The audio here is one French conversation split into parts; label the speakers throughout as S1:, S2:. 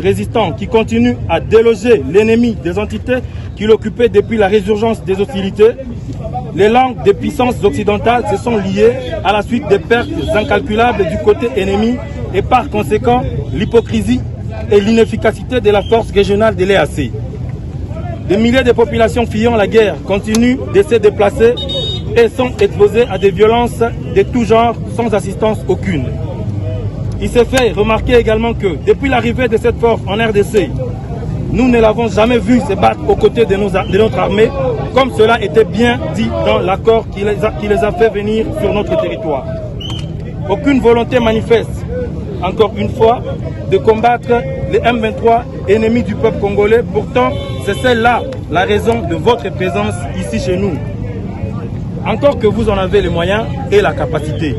S1: Résistants qui continuent à déloger l'ennemi des entités qui l'occupaient depuis la résurgence des hostilités. Les langues des puissances occidentales se sont liées à la suite des pertes incalculables du côté ennemi et par conséquent l'hypocrisie et l'inefficacité de la force régionale de l'EAC. Des milliers de populations fuyant la guerre continuent de se déplacer et sont exposées à des violences de tout genre sans assistance aucune. Il s'est fait remarquer également que depuis l'arrivée de cette force en RDC, nous ne l'avons jamais vu se battre aux côtés de notre armée, comme cela était bien dit dans l'accord qui les a fait venir sur notre territoire. Aucune volonté manifeste, encore une fois, de combattre les M23 ennemis du peuple congolais. Pourtant, c'est celle-là la raison de votre présence ici chez nous. Encore que vous en avez les moyens et la capacité.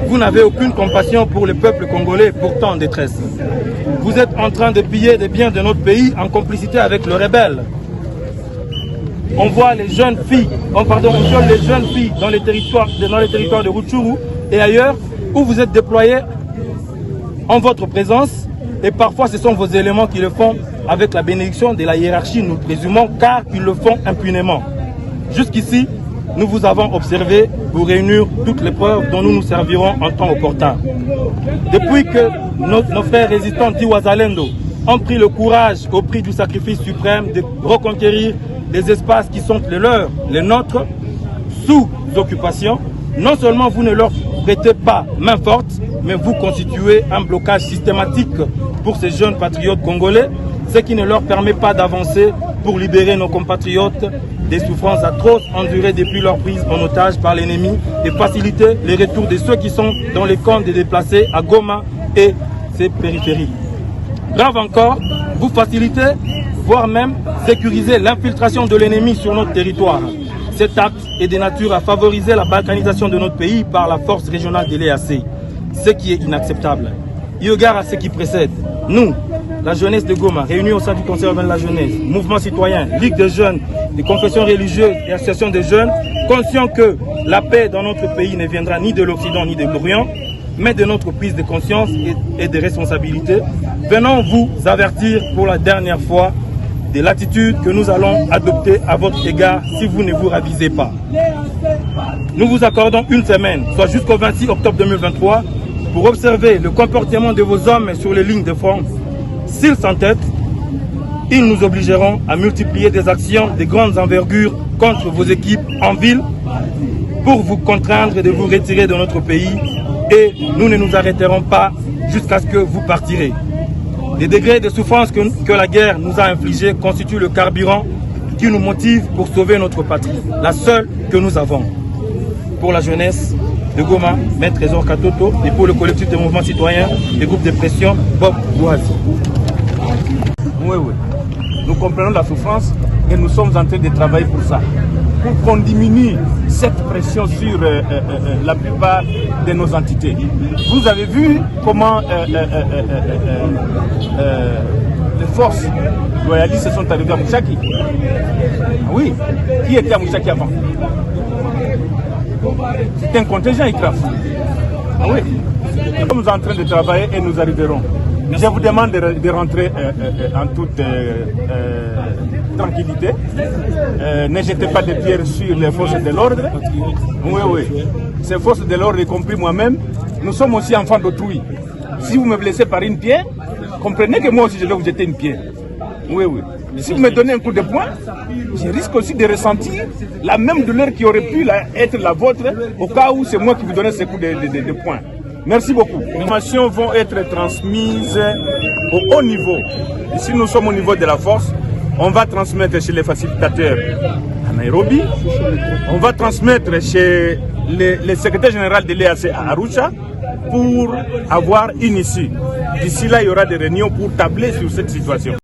S1: Vous n'avez aucune compassion pour le peuple congolais pourtant en détresse. Vous êtes en train de piller des biens de notre pays en complicité avec le rebelle. On voit les jeunes filles, on viole les jeunes filles dans les territoires de Rutshuru et ailleurs où vous êtes déployés en votre présence et parfois ce sont vos éléments qui le font avec la bénédiction de la hiérarchie, nous présumons, car ils le font impunément. Jusqu'ici, nous vous avons observé pour réunir toutes les preuves dont nous nous servirons en temps opportun. Depuis que nos frères résistants d'Iwazalendo ont pris le courage au prix du sacrifice suprême de reconquérir les espaces qui sont les leurs, les nôtres, sous occupation, non seulement vous ne leur prêtez pas main forte, mais vous constituez un blocage systématique pour ces jeunes patriotes congolais, ce qui ne leur permet pas d'avancer pour libérer nos compatriotes des souffrances atroces endurées depuis leur prise en otage par l'ennemi et faciliter le retour de ceux qui sont dans les camps des déplacés à Goma et ses périphéries. Grave encore, vous facilitez, voire même sécuriser l'infiltration de l'ennemi sur notre territoire. Cet acte est de nature à favoriser la balkanisation de notre pays par la force régionale de l'EAC, ce qui est inacceptable. Eu égard à ce qui précède, nous, la jeunesse de Goma, réunie au sein du Conseil urbain de la jeunesse, mouvement citoyen, ligue des jeunes, des confessions religieuses et associations de jeunes, conscients que la paix dans notre pays ne viendra ni de l'Occident ni de l'Orient, mais de notre prise de conscience et de responsabilité, venons vous avertir pour la dernière fois de l'attitude que nous allons adopter à votre égard si vous ne vous ravisez pas. Nous vous accordons une semaine, soit jusqu'au 26 octobre 2023, pour observer le comportement de vos hommes sur les lignes de front. S'ils s'entêtent, ils nous obligeront à multiplier des actions de grandes envergures contre vos équipes en ville pour vous contraindre de vous retirer de notre pays et nous ne nous arrêterons pas jusqu'à ce que vous partirez. Les degrés de souffrance que la guerre nous a infligés constituent le carburant qui nous motive pour sauver notre patrie, la seule que nous avons. Pour la jeunesse de Goma, Maître Trésor Katoto, et pour le collectif des mouvements citoyens, des groupes de pression, Bob Bouazi.
S2: Oui. Nous comprenons la souffrance et nous sommes en train de travailler pour ça. Pour qu'on diminue cette pression sur la plupart de nos entités. Vous avez vu comment les forces loyalistes sont arrivées à Mouchaki. Oui, qui était à Mouchaki avant? C'est un contingent ICRAF. Oui, nous sommes en train de travailler et nous arriverons. Je vous demande de rentrer en toute tranquillité. Ne jetez pas de pierres sur les forces de l'ordre. Oui. Ces forces de l'ordre, y compris moi-même, nous sommes aussi enfants d'autrui. Si vous me blessez par une pierre, comprenez que moi aussi je vais vous jeter une pierre. Oui. Si vous me donnez un coup de poing, je risque aussi de ressentir la même douleur qui aurait pu être la vôtre au cas où c'est moi qui vous donnais ce coup de poing. Merci beaucoup. Les informations vont être transmises au haut niveau. Ici, nous sommes au niveau de la force. On va transmettre chez les facilitateurs à Nairobi. On va transmettre chez le secrétaire général de l'EAC à Arusha pour avoir une issue. D'ici là, il y aura des réunions pour tabler sur cette situation.